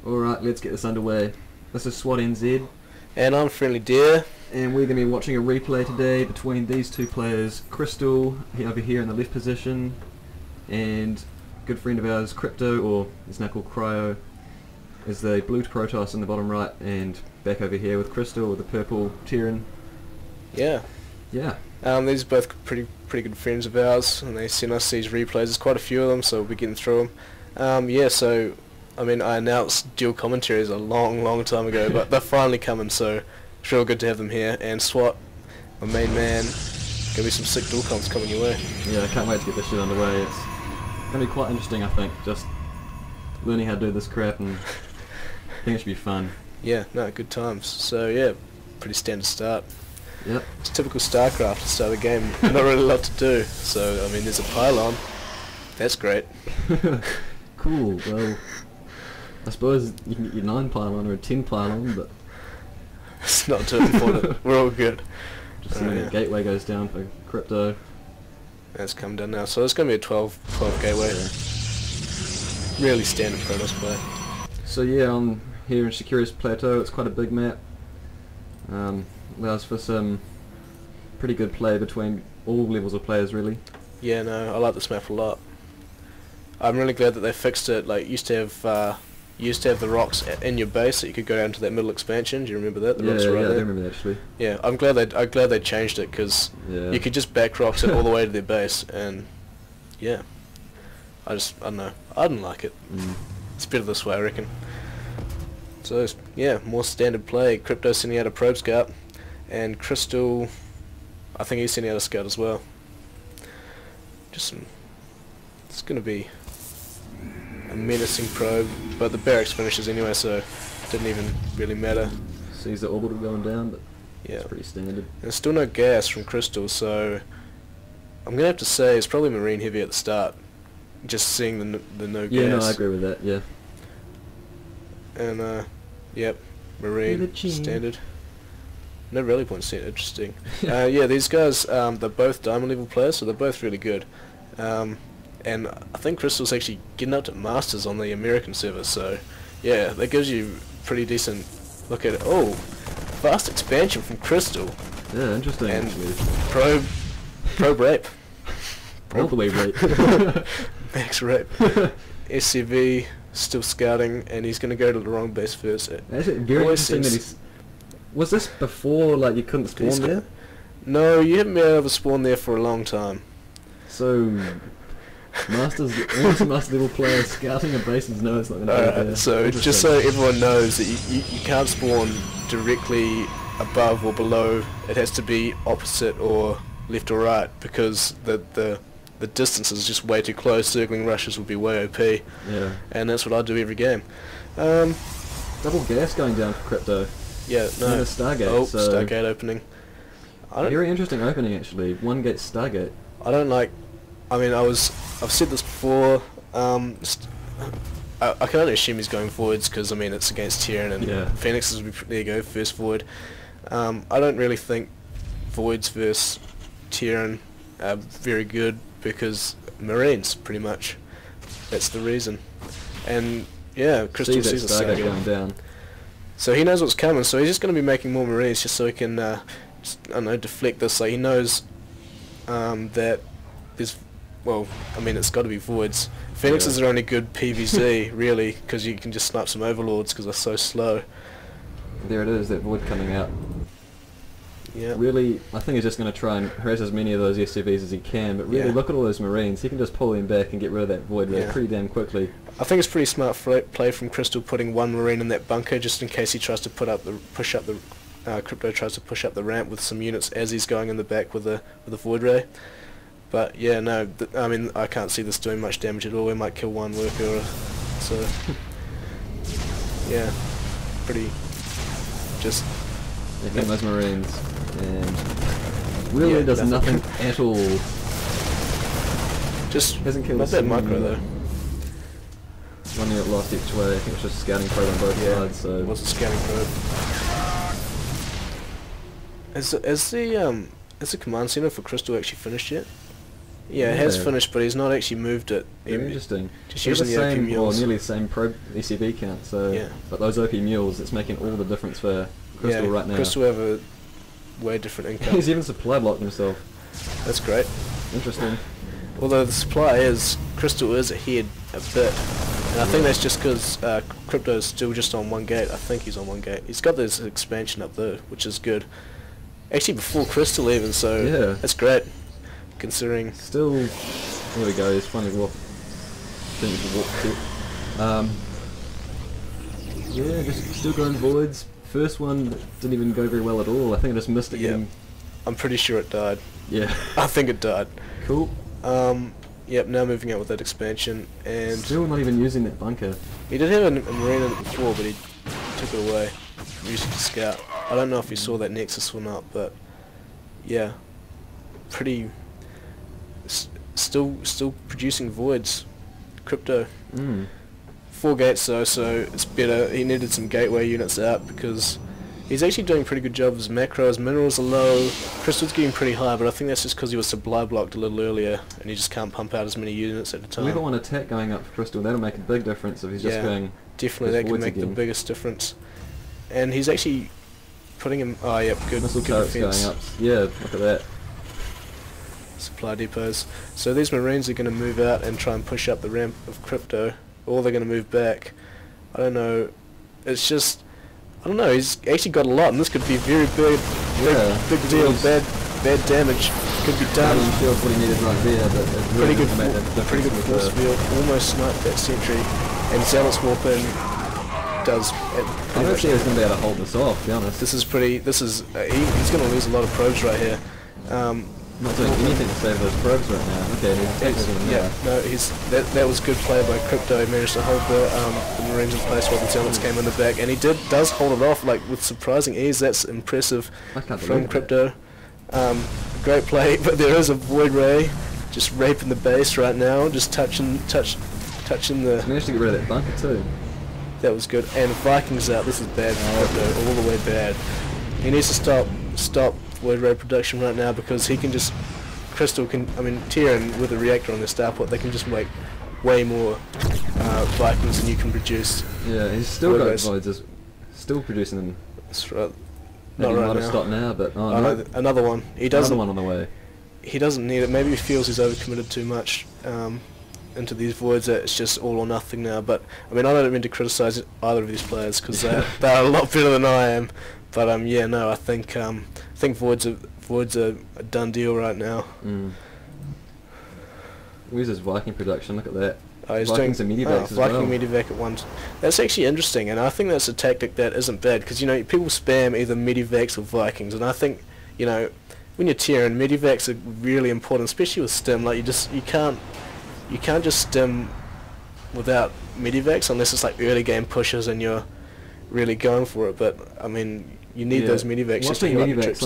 Alright, let's get this underway. This is SWAT NZ, And I'm Friendly Deer. and we're going to be watching a replay today between these two players, Krystal, over here in the left position, and a good friend of ours, Crypto, or it's now called Cryo, is the blue Protoss in the bottom right, and back over here with Krystal with the purple Terran. Yeah. Yeah. These are both pretty good friends of ours, and they sent us these replays. There's quite a few of them, so we'll be getting through them. Yeah, so, I mean, I announced dual commentaries a long time ago, but they're finally coming, so it's real good to have them here. And SWAT, my main man, gonna be some sick dual comms coming your way. Yeah, I can't wait to get this shit underway. It's going to be quite interesting, I think, just learning how to do this crap, and I think it should be fun. Yeah, no, good times. So, yeah, pretty standard start. Yep. It's typical Starcraft to start the game. Not really a lot to do. So, I mean, there's a pylon. That's great. Cool, well, I suppose you can get your 9 pylon or a 10 pylon, but It's not too important. We're all good. just seeing that gateway goes down for Crypto. That's come down now. So it's going to be a 12 gateway. Yeah. Really standard Protoss play. So yeah, I'm here in Securus Plateau. It's quite a big map. Allows for some pretty good play between all levels of players, really. Yeah, no, I like this map a lot. I'm really glad that they fixed it. Like, used to have the rocks in your base, so you could go down to that middle expansion. Do you remember that? The rocks were right I there. do remember that actually. Yeah, I'm glad they changed it, because Yeah. you could just back rocks it all the way to their base, and yeah, I don't know, I didn't like it. It's better this way, I reckon. So yeah, more standard play. Crypto sending out a probe scout, and Krystal, I think he's sending out a scout as well. Just it's gonna be a menacing probe, but the barracks finishes anyway, so it didn't even really matter. Sees the orbital going down, but Yeah. it's pretty standard. There's still no gas from Krystal, so I'm gonna have to say it's probably marine heavy at the start. Just seeing the no gas. Yeah, no, I agree with that. Yeah. And yep, marine Religion. standard. No rally point set. Interesting. Yeah, these guys, they're both diamond level players, so they're both really good. And I think Krystal's actually getting up to masters on the American server, so yeah, that gives you pretty decent look at it. Oh, fast expansion from Krystal. Yeah, interesting. And actually. probe rape. All the way right. Max rape. SCV still scouting, and he's going to go to the wrong base first. Actually, very Always interesting that seems- he's... Was this before, like, you couldn't spawn He's got- there? No, you haven't been able to spawn there for a long time. So, masters, almost master level players scouting a base and know it's not going to be there. So just so everyone knows that you can't spawn directly above or below. It has to be opposite or left or right, because the distance is just way too close. Circling rushes would be way OP, Yeah. and that's what I do every game. Double gas going down for Crypto. Yeah, And no. a Stargate. Oh, so Stargate opening. very interesting opening actually. One gate Stargate. I don't like. I mean, I've said this before. I can only assume he's going forwards, because I mean it's against Terran, and Yeah. Phoenix is, there you go, first forward. I don't really think voids versus Terran are very good, because Marines pretty much. That's the reason. And yeah, Krystal See sees that the Stargate same. going down. So he knows what's coming, so he's just going to be making more Marines just so he can, just, I don't know, deflect this. Like, he knows that there's, well, I mean, it's got to be voids. Phoenixes are only good PvZ, really, because you can just snipe some overlords because they're so slow. There it is, that void coming out. Yeah. Really, I think he's just going to try and harass as many of those SCVs as he can, but really Yeah. look at all those Marines. He can just pull them back and get rid of that void really Yeah. pretty damn quickly. I think it's pretty smart play from Krystal, putting one Marine in that bunker just in case he tries to Crypto tries to push up the ramp with some units as he's going in the back with the void ray. But yeah, no, I mean, I can't see this doing much damage at all. We might kill one worker, so yeah, pretty just. They kill those Marines, and really Yeah, does nothing. nothing at all. Just Hasn't killed not a that single micro unit. though. One unit lost each way. I think it's just a scouting probe on both Yeah, sides. So it was a scouting probe. Has the command center for Krystal actually finished yet? Yeah, it has finished, but he's not actually moved it. Very interesting. Just They're using the OP mules. or nearly the same pro ECB count. So, Yeah. but those OP mules, it's making all the difference for Krystal right now. Krystal have a way different income. He's even supply blocked himself. That's great. Interesting. Although the supply is, Krystal is ahead a bit. And I think that's just because Crypto's still just on one gate. I think he's on one gate. He's got this expansion up there, which is good. Actually before Krystal even, so Yeah. that's great. Considering... Still, there we go, he's finally walked. Yeah, just still going voids. First one didn't even go very well at all. I think I just missed it. Yeah. I'm pretty sure it died. Yeah. I think it died. Cool. Yep, now moving out with that expansion, and Still not even using that bunker. he did have a marine in it before, but he took it away, used it to scout. I don't know if you saw that Nexus or not, but yeah, pretty, still producing voids, Crypto. 4 gates though, so it's better. He needed some gateway units out because he's actually doing a pretty good job of his macro. His minerals are low, Crystal's getting pretty high, but I think that's just because he was supply blocked a little earlier and he just can't pump out as many units at a time. Level 1 attack going up for Krystal, that'll make a big difference if he's just going... Definitely, that can make the biggest difference. And he's actually putting him... Oh, yep, good, Missile good turrets defense. going up. Yeah, look at that. Supply depots. So these Marines are going to move out and try and push up the ramp of Crypto, or they're going to move back. I don't know. It's just... I don't know, he's actually got a lot, and this could be very big deal. Bad damage could be done. Feels what he needed right there, but it's really Pretty good force field. Almost sniped that sentry, and Zealot's warp in does. I don't think he's going to be able to hold this off, to be honest. This is he's going to lose a lot of probes right here. Not doing anything to save those probes right now. Okay, that was good play by Crypto. He managed to hold the Marines in place while the Zealots came in the back, and he does hold it off like with surprising ease. That's impressive from Crypto. Great play, but there is a Void Ray just raping the base right now, just touching the... He managed to get rid of that bunker too. That was good. And Vikings out. This is bad for Crypto, all the way bad. He needs to stop Void Ray production right now because he can just... Krystal can... I mean, Tyrion with a reactor on their starport, they can just make way more Vikings than you can produce. Yeah, he's still got voids, still producing them. That's right. Maybe Not right might have now. stopped now, but... Oh, no, another one. Another one on the way. He doesn't need it. Maybe he feels he's overcommitted too much into these voids that it's just all or nothing now. But I mean, I don't mean to criticise either of these players because they're a lot better than I am. But yeah, no, I think voids are a done deal right now. Where's his Viking production? Look at that. He's Vikings doing and medivacs as well. Viking medivac at once. That's actually interesting, and I think that's a tactic that isn't bad because people spam either medivacs or Vikings, and I think when you're Tyrion, medivacs are really important, especially with stim. Like you can't just stim without medivacs unless it's like early game pushes and you're really going for it. But I mean, you need those medivacs just to heal up the troops.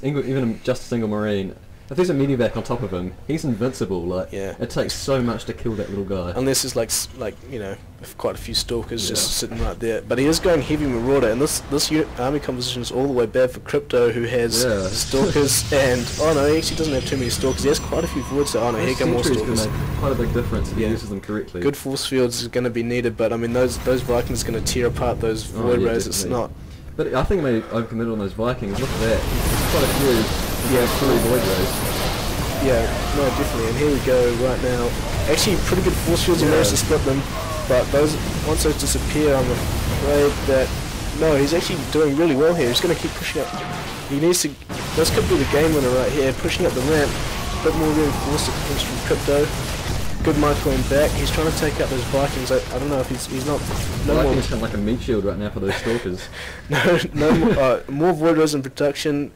Even just a single Marine. If there's a medivac on top of him, he's invincible. Like it takes so much to kill that little guy. Unless there's like quite a few stalkers just sitting right there. But he is going heavy Marauder, and this army composition is all the way bad for Crypto, who has stalkers and he actually doesn't have too many stalkers. He has quite a few voids. So here come more stalkers. Gonna make quite a big difference if he uses them correctly. Good force fields is going to be needed, but I mean those Vikings are going to tear apart those void rays. It's not. But I think he may overcommit on those Vikings. Look at that. Quite a few. Yeah, 3 void rays. Yeah, no, definitely. And here we go right now. Actually, pretty good force fields. He managed to split them, but once those disappear, I'm afraid that he's actually doing really well here. He's going to keep pushing up. He needs to. This could be the game winner right here. Pushing up the ramp, a bit more reinforced defense from Crypto. Good microing back. He's trying to take out those Vikings. I don't know if he's not. Vikings kind of like a meat shield right now for those stalkers. more void rays in production.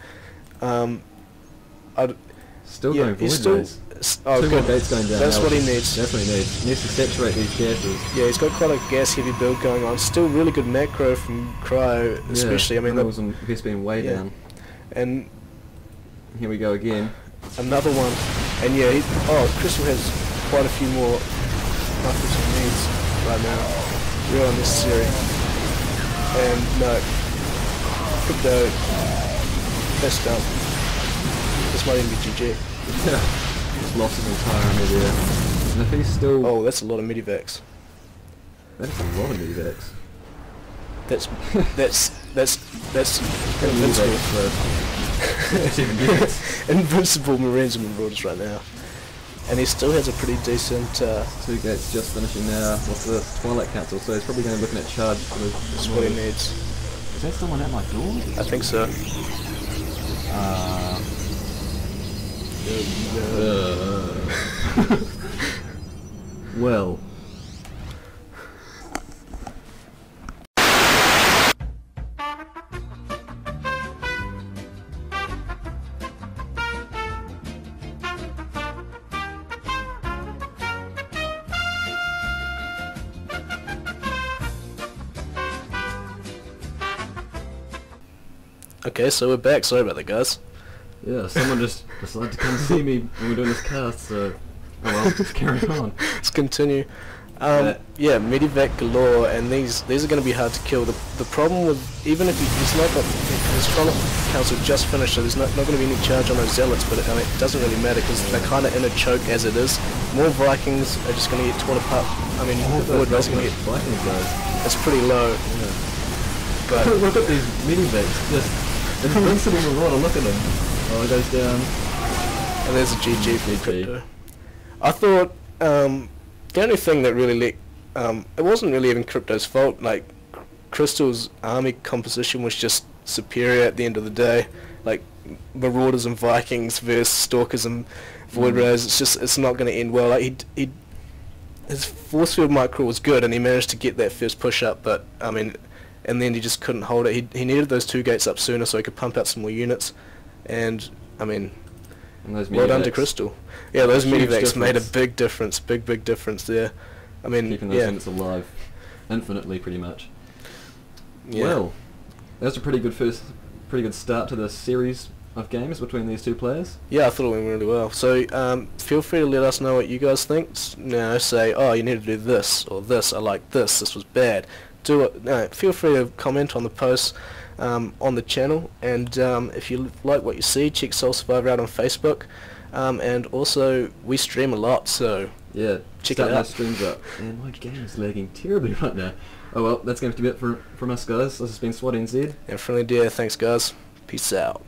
Still going void rays. 2 more gates going down. That's what he needs. That's what he needs. He needs to saturate these gases. Yeah, he's got quite a gas heavy build going on. Still really good macro from Cryo, especially. I mean, that was on been way down. And here we go again. Another one. And yeah, Krystal has quite a few more micros he needs right now. Real unnecessary. And no, Crypto, that's done. This might even be GG. Just lost his entire army there. And if he's still... Oh, that's a lot of medivacs. That's a lot of medivacs. That's invincible. Invincible Marines and Marauders right now. And he still has a pretty decent... 2 gates just finishing now. What's this? Twilight Council, so he's probably going to be looking at charge. That's what he needs. Is that someone at my door? I think so. Well. Okay, so we're back. Sorry about that, guys. Yeah, someone just decided to come see me when we're doing this cast, so... Oh well, let's carry on. Let's continue. Yeah, medivac galore, and these are going to be hard to kill. The problem with, even if it's not got, the Strong Council just finished, so there's not going to be any charge on those zealots, but I mean, it doesn't really matter because they're kind of in a choke as it is. More Vikings are just going to get torn apart. I mean, forward race going to get... Vikings though. It's pretty low. Yeah. But look at these medivacs, just invincible Marauder, look at them. Oh, it goes down. And there's a GG for Crypto. I thought the only thing that really it wasn't really even Crypto's fault. Like Krystal's army composition was just superior at the end of the day. Like Marauders and Vikings versus Stalkers and Void Rays. It's not going to end well. Like his force field micro was good, and he managed to get that first push up. But I mean, and then he just couldn't hold it. He needed those 2 gates up sooner so he could pump out some more units. And I mean, well done to Krystal. Yeah, those medivacs made a big difference. Big difference there. I mean, keeping those units alive infinitely, pretty much. Yeah. Well, that's a pretty good start to the series of games between these 2 players. Yeah, I thought it went really well. So feel free to let us know what you guys think. You know, say, oh, you need to do this or this. I like this. This was bad. Do it. No, feel free to comment on the posts on the channel, and if you like what you see, check Soul Survivor out on Facebook, and also we stream a lot, so yeah, check it out. My streams up, and my game is lagging terribly right now. Oh well, that's going to be it from us, guys. This has been SWAT NZ and Friendly Deer. Thanks, guys. Peace out.